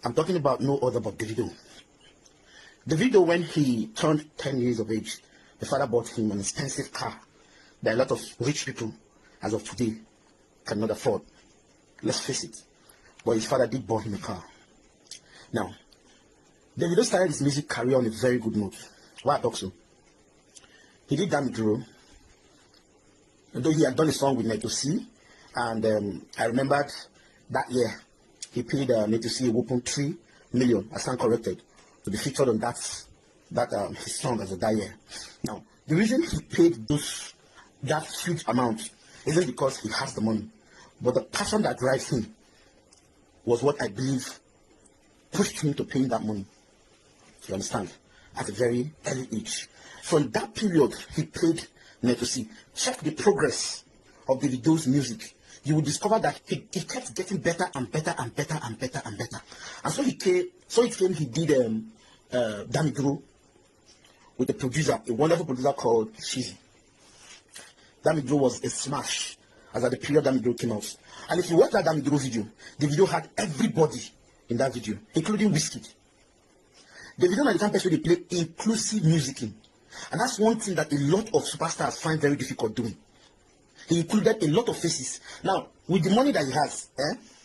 I'm talking about no other but Davido. Davido, when he turned 10 years of age, the father bought him an expensive car that a lot of rich people, as of today, cannot afford. Let's face it. But his father did buy him a car. Now, Davido started his music career on a very good note. Why I talk so? He did Dami Duro, though he had done a song with Neto C, and I remembered that year he paid Neto C a whopping 3 million, I stand corrected, to be featured on that his song as of that year. Now, the reason he paid that huge amount isn't because he has the money, but the passion that drives him was what I believe pushed him to paying that money. You understand? At a very early age. From that period, he paid Neto C. Check the progress of Davido's music. You will discover that he kept getting better and better and better and better and better. And so he did Dami Duro with a producer, a wonderful producer called Shizzy. Dami Duro was a smash as at the period Dami Duro came out. And if you watch that Dami Duro video, the video had everybody in that video, including Wizkid. Davido is the kind of person they play inclusive music in. And that's one thing that a lot of superstars find very difficult doing. He included a lot of faces. Now, with the money that he has,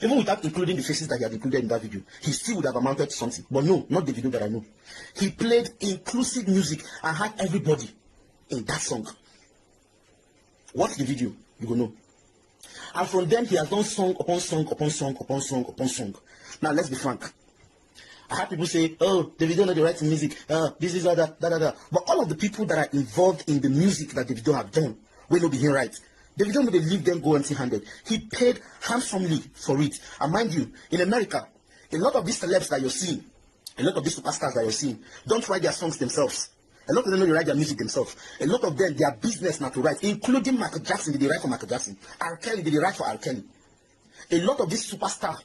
even without including the faces that he had included in that video, he still would have amounted to something. But no, not the video that I know. He played inclusive music and had everybody in that song. Watch the video, you will know. And from then, he has done song upon song upon song upon song upon song. Now, let's be frank. I had people say, oh, Davido know the right to music, this is that. But all of the people that are involved in the music that Davido have done will not be here right. Davido know they leave them go empty-handed. He paid handsomely for it. And mind you, in America, a lot of these celebs that you're seeing, a lot of these superstars that you're seeing, don't write their songs themselves. A lot of them don't write their music themselves. A lot of them, their business not to write, including Michael Jackson, did they write for Michael Jackson? R. Kelly, did they write for R. Kelly? A lot of these superstars,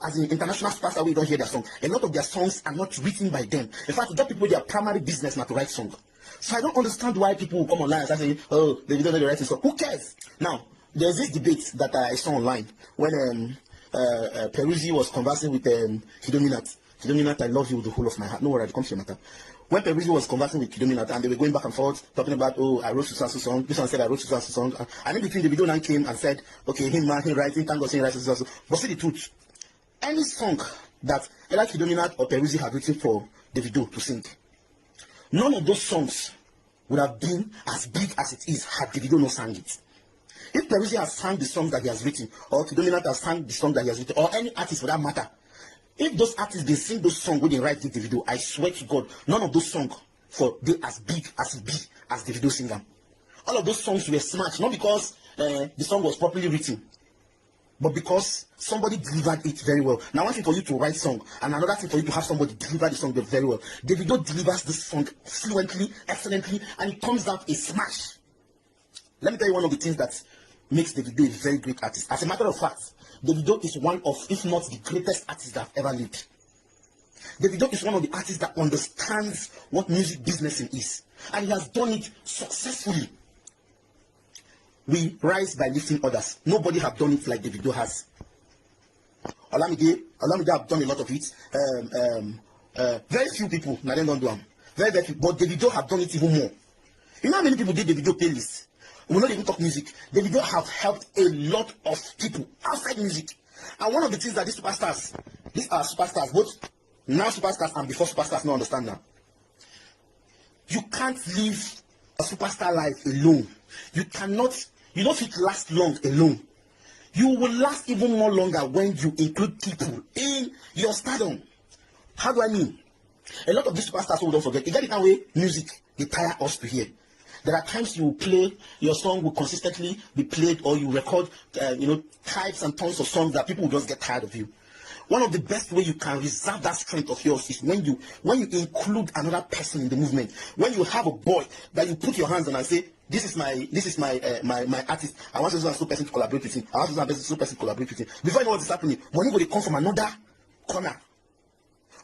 as in international superstars, we don't hear their song. A lot of their songs are not written by them. In fact, those people, their primary business not to write song. So I don't understand why people come online and say, oh, they don't know the writing song. Who cares? Now, there's this debate that I saw online when Peruzzi was conversing with Kidominat. Kidominat, I love you with the whole of my heart. No worry, it comes to your matter. When Peruzzi was conversing with Kidominat and they were going back and forth, talking about, oh, I wrote Susan's song. This one said I wrote Susan's song. And in between, the video man came and said, okay, him writing, thank God, saying writing Susan's song. But see the truth. Any song that either Kidominat or Peruzzi have written for Davido to sing, none of those songs would have been as big as it is had Davido not sang it. If Peruzzi has sang the songs that he has written, or Kidominat has sang the song that he has written, or any artist for that matter, if those artists they sing those songs when they write the Davido, I swear to God, none of those songs for they as big as Davido sing them. All of those songs were smashed, not because the song was properly written, but because somebody delivered it very well. Now, one thing for you to write song, and another thing for you to have somebody deliver the song very well. Davido delivers this song fluently, excellently, and it comes out a smash. Let me tell you one of the things that makes Davido a very great artist. As a matter of fact, Davido is one of, if not the greatest artist that have ever lived. Davido is one of the artists that understands what music business is, and he has done it successfully. We rise by lifting others. Nobody have done it like Davido has. Olamide have done a lot of it. Very few people, now they don't do them. Very few. But Davido have done it even more. You know how many people did Davido playlist? We not even talk music. Davido have helped a lot of people outside music. And one of the things that these are superstars, both now superstars and before superstars, don't understand now. You can't live a superstar life alone. You don't fit last long alone. You will last even more longer when you include people in your stardom. How do I mean? A lot of these superstars who don't forget, you get it that way, music, they tire us to hear. There are times you play, your song will consistently be played, or you record, types and tons of songs that people will just get tired of you. One of the best way you can reserve that strength of yours is when you include another person in the movement. When you have a boy that you put your hands on and say, this is my artist. I want so person to collaborate with him. I want so person to collaborate with him. Before you know what is happening, money will come from another corner.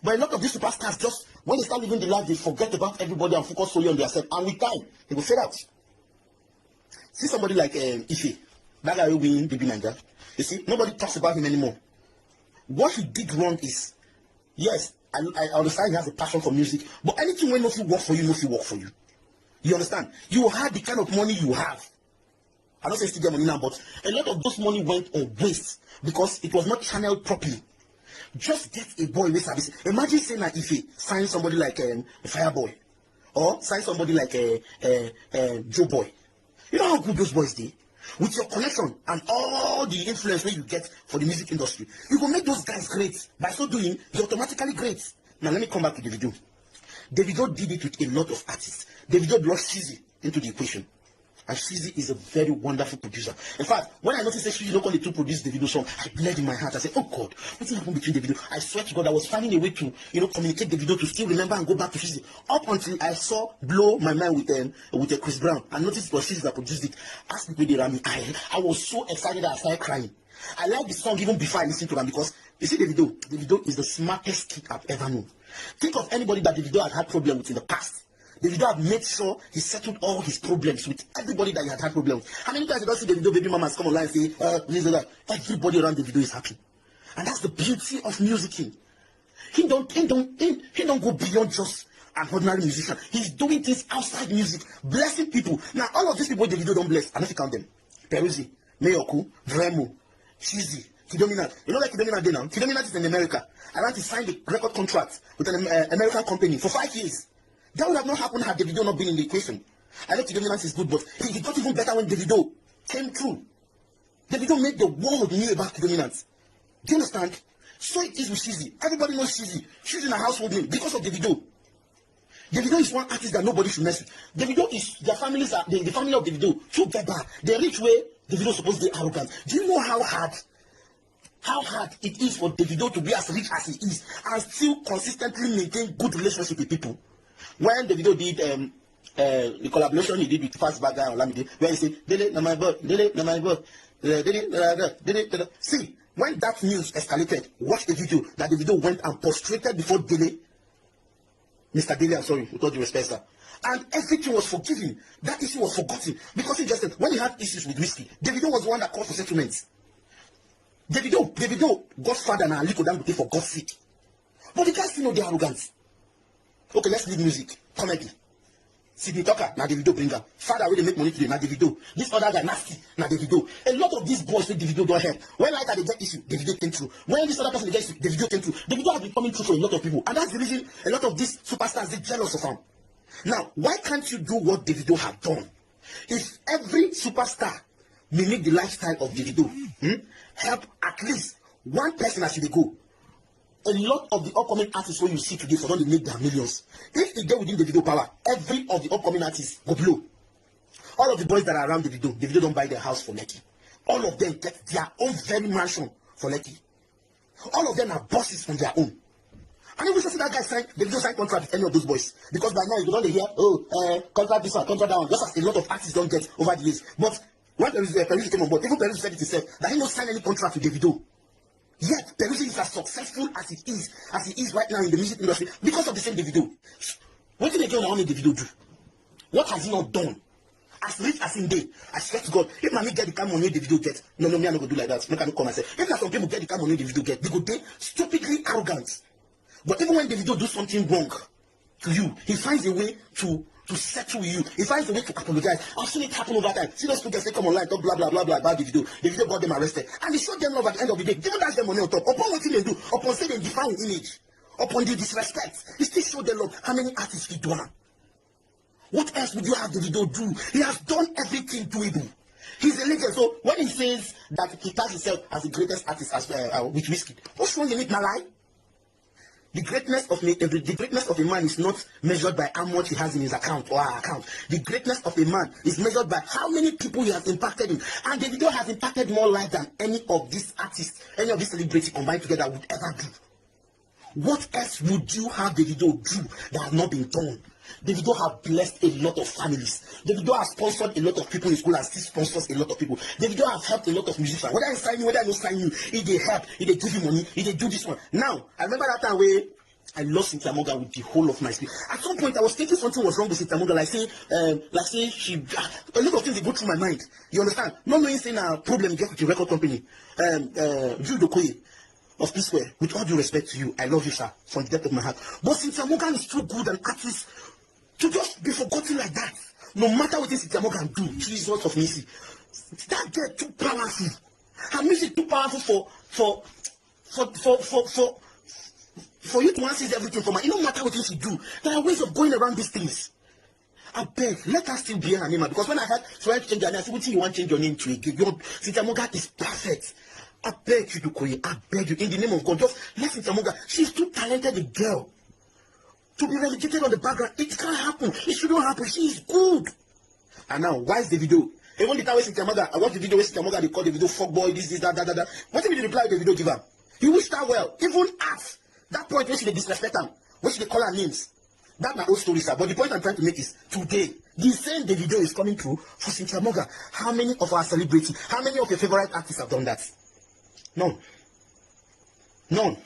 But a lot of these superstars, just when they start living the life, they forget about everybody and focus solely on themselves. And with time, they will fade out. See somebody like Ife, that guy who win Baby Naija. You see, nobody talks about him anymore. What he did wrong is Yes, I understand he has a passion for music, but anything when not work for you, not work for you. You understand? You had the kind of money you have. I don't say still get money now, but a lot of those money went on waste because it was not channeled properly. Just get a boy with service. Imagine saying that if he sign somebody like a Fireboy or sign somebody like a Joe Boy. You know how good those boys did? With your connection and all the influence that you get for the music industry, you will make those guys great. By so doing, you're automatically great. Now let me come back to Davido. Davido did it with a lot of artists. Davido brought Shizzy into the equation. And Shizzy is a very wonderful producer. In fact, when I noticed that Shizzy don't only to produce Davido song, I bled in my heart. I said, oh God, what's happened between Davido? I swear to God, I was finding a way to, communicate Davido to still remember and go back to Shizzy. Up until I saw blow my mind with Chris Brown. I noticed it was Shizzy that produced it. Ask people they ran me. I was so excited that I started crying. I like the song even before I listened to them because you see Davido is the smartest kid I've ever known. Think of anybody that Davido had problems with in the past. Davido had made sure he settled all his problems with everybody that he had problems with. How many times you don't see Davido baby mamas come online and say, this or that? Everybody around Davido is happy. And that's the beauty of musicking. He don't go beyond just an ordinary musician. He's doing things outside music, blessing people. Now, all of these people Davido don't bless, I don't count them. Peruzzi, Mayoku, Vremo, Shizzy, Kidominat. You know like Kidominat now? Kidominat is in America. I want to sign the record contract with an American company for 5 years. That would have not happened had Davido not been in the equation. I know Kidominat is good, but he got even better when Davido came through. Davido made the world know about Kidominat. Do you understand? So it is with Shizzy. Everybody knows Shizzy. She's in a household name because of Davido. Davido is one artist that nobody should mess with. Davido is, their families are, the family of Davido, too bad. They reach where Davido is supposed to be arrogant. Do you know how hard it is for Davido to be as rich as he is and still consistently maintain good relationship with people? When Davido did the collaboration he did with Fastbag and Olamide, where he said, Dele, na my boy, Dele, na my boy, Dele. See, when that news escalated, watch the video that Davido went and prostrated before Dele, Mr. Dele, I'm sorry, with all due respect, sir. And everything was forgiven. That issue was forgotten because he just said, when he had issues with whiskey, Davido was the one that called for settlements. Davido, Godfather and Aliko Dangote for God's sake. But the guys still know their arrogance. Okay, let's leave music. Comedy. Sidney Tucker, now Davido bring up. Father, where they make money today, now Davido. This other guy, nasty, now Davido. A lot of these boys with Davido don't help. When like they get issue, Davido came through. When this other person gets issue, Davido came through. Davido has been coming through for a lot of people. And that's the reason a lot of these superstars are jealous of him. Now, why can't you do what Davido have done? If every superstar mimic the lifestyle of Davido, help at least one person as they go. A lot of the upcoming artists who you see today for don't make their millions. If they get within the video power, every of the upcoming artists go blow. All of the boys that are around Davido don't buy their house for Lekki. All of them get their own very mansion for Lekki. All of them are bosses on their own. And if we see that guy sign, Davido sign contract with any of those boys. Because by now you don't hear, contract this one, contract that one. Just as a lot of artists don't get over the years. But when Peruzzi came on board, even Peruzzi said it himself, that he don't sign any contract with Davido. Yet Peruzzi is as successful as he is right now in the music industry because of the same Davido. What did they get on Davido do? What has he not done? As rich as in day, I swear to God, if mommy get the kind of money Davido get, no, me I no go do like that. Make I no come and say, if some people get the kind of money Davido get, they go dey stupidly arrogant. But even when Davido do something wrong to you, he finds a way to settle you. He finds a way to apologize. I've seen it happen over time. See those people say come online, talk blah blah blah blah about Davido. Davido got them arrested. And he showed them love at the end of the day. They don't dash them money on top. Upon what they do, upon say they define image, upon the disrespect, he still showed them love. How many artists he do? What else would you have Davido do? He has done everything doable. He's a legend. So when he says that he tags himself as the greatest artist as with Wizkid, what's wrong in it, Malai? The greatness of a man is not measured by how much he has in his account or her account. The greatness of a man is measured by how many people he has impacted in. And Davido has impacted more lives than any of these artists, any of these celebrities combined together would ever do. What else would you have Davido do that has not been done? Davido have blessed a lot of families. Davido has sponsored a lot of people in school and still sponsors a lot of people. Davido have helped a lot of musicians. Whether I sign you, whether I don't sign you, if they help, if they give you money, if they do this one. Now, I remember that time where I lost Cynthia Morgan with the whole of my spirit. At some point, I was thinking something was wrong with Cynthia Morgan. Like say she, a lot of things they go through my mind. You understand? Not knowing saying a problem you get with your record company. Jude Okoye. of P-Square, with all due respect to you, I love you, sir, from the depth of my heart. But Cynthia Morgan is too good an artist to just be forgotten like that. No matter what Cynthia Morgan do, Jesus of mercy, that girl too powerful. Her music too powerful for you to answer everything from her. It no matter what she do. There are ways of going around these things. I beg, let her still bear her name, because when I heard trying to change her name, I said, what you want to change your name to again? Cynthia Morgan is perfect. I beg you, Dukoye, I beg you, in the name of God, just let Cynthia Morgan. She's too talented a girl to be relegated on the background. It can't happen. It shouldn't happen. She is good. And now, why is the video? Even the time where Cynthia Morgan, I watch the video where Cynthia Morgan, they call the video fuck boy, this, that. What did the reply the video give her? He wished her well. Even at that point where she disrespect her, where she call her names. That's my old story, sir. But the point I'm trying to make is today, the same the video is coming through for Cynthia Morgan. How many of our celebrities, how many of your favorite artists have done that? None. None.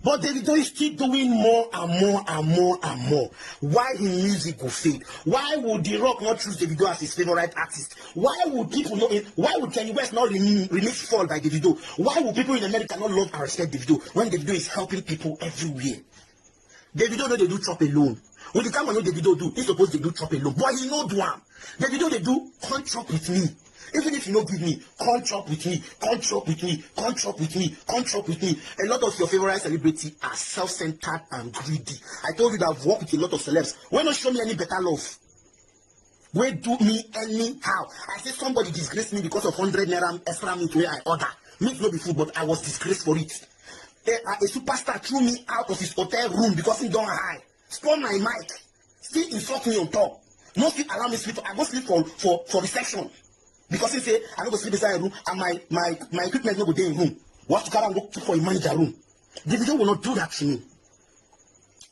But Davido is still doing more and more and more and more. Why his music will fade? Why would The Rock not choose Davido as his favorite artist? Why would people not? Why would Kanye West not remix Fall by Davido? Why would people in America not love and respect Davido when Davido is helping people everywhere? Davido know they do chop alone. When the time I know Davido do, he's supposed to do chop alone. But he know do am. Davido they do come chop with me. Even if you no give me, come chop with me, come chop with me, come chop with me, come chop with me. A lot of your favorite celebrities are self-centered and greedy. I told you that I've worked with a lot of celebs. Why not show me any better love? Why do me anyhow? I say somebody disgraced me because of 100 naira extra meat where I order. Meat no be food, but I was disgraced for it. A superstar threw me out of his hotel room because he don't hide. Spoil my mic. Still insult me on top. No still allow me sleep. I go sleep for reception. Because he say I no go sleep inside a room and my equipment no go dey in room. We have to carry and go keep for a manager room. Davido will not do that to me.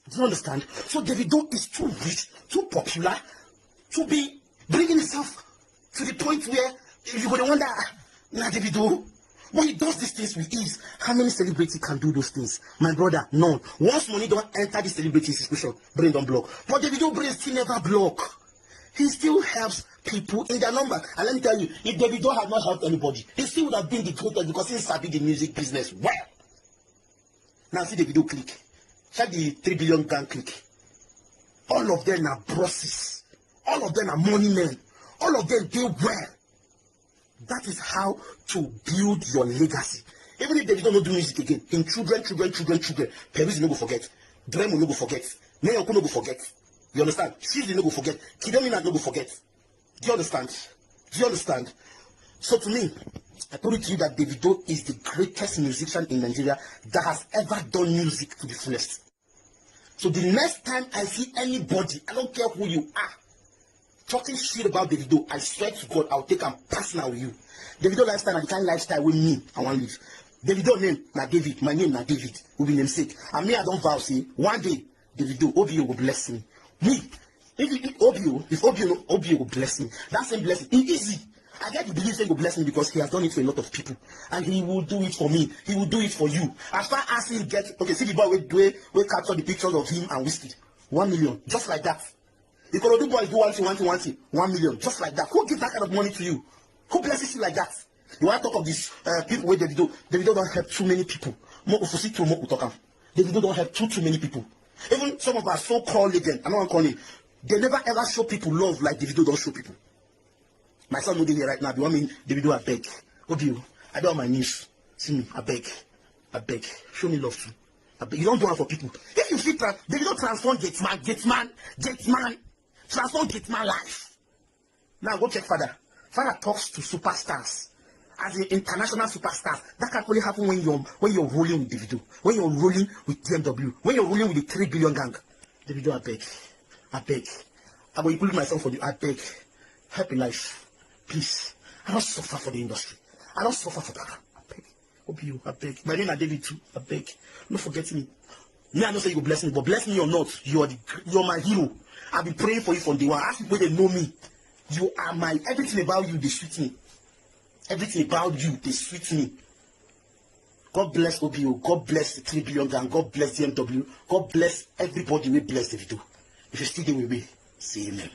Do you understand? So Davido is too rich, too popular, to be bringing himself to the point where you go to wonder, nah Davido. When he does these things with ease, how many celebrities can do those things? My brother, none. Once money don't enter the celebrity situation, brain don't block. But Davido brain still never block. He still helps people in their number. And let me tell you, if Davido had not helped anybody, he still would have been the greatest because he started the music business well. Now see Davido click. Check the 3 billion gang click. All of them are bosses. All of them are money men. All of them do well. That is how to build your legacy. Even if Davido don't do music again, in children, Perez no go forget. Dremo no go forget. Neyoko no go forget. You understand? Shizzy no go forget. Kidomina no go forget. Do you understand? Do you understand? So to me, I put it to you that Davido is the greatest musician in Nigeria that has ever done music to the fullest. So the next time I see anybody, I don't care who you are, talking shit about Davido, I swear to God, I'll take them personal with you. Davido lifestyle and the kind of lifestyle with me, I want to live. Davido name, na David. My name, na David. Will be namesake. And me, I don't vow, say, one day, Davido, Obio will bless me. Me, if Obio will bless me. That same blessing, it's easy. I get to believe he will bless me because he has done it for a lot of people. And he will do it for me. He will do it for you. As far as he gets, okay, see the boy we capture the pictures of him and Whiskey. 1 million, just like that. The Ikorodu boys do one thing, 1 million, just like that. Who gives that kind of money to you? Who blesses you like that? You want to talk of these people where Davido don't help too many people. Davido don't help too many people. Even some of our so-called legends, I know I'm calling, they never ever show people love like Davido don't show people. My son no dey here right now. You want me, Davido, I beg. Obio, I don't on my knees. See me, I beg. Show me love too. I beg. You don't do it for people. If you feel Davido transform Gateman, transform Gateman life. Now go check Father. Father talks to superstars. As an international superstar, that can only happen when you're rolling with Davido, when you're rolling with DMW, when you're rolling with the 3 billion gang. Davido, I beg. I will include myself for you. I beg. Happy life. Please. I don't suffer for the industry. I don't suffer for that. I beg. Hope you, I beg. My name is David too. I beg. Don't forget me. Me, I don't say you go bless me, but bless me or not, you're my hero. I've been praying for you from day one. Ask people they know me. You are my everything about you, they sweet me. Everything about you, they sweet me. God bless OBO. God bless the 3 billion gang. God bless DMW. God bless everybody. We bless Davido. If you still there with me, say amen.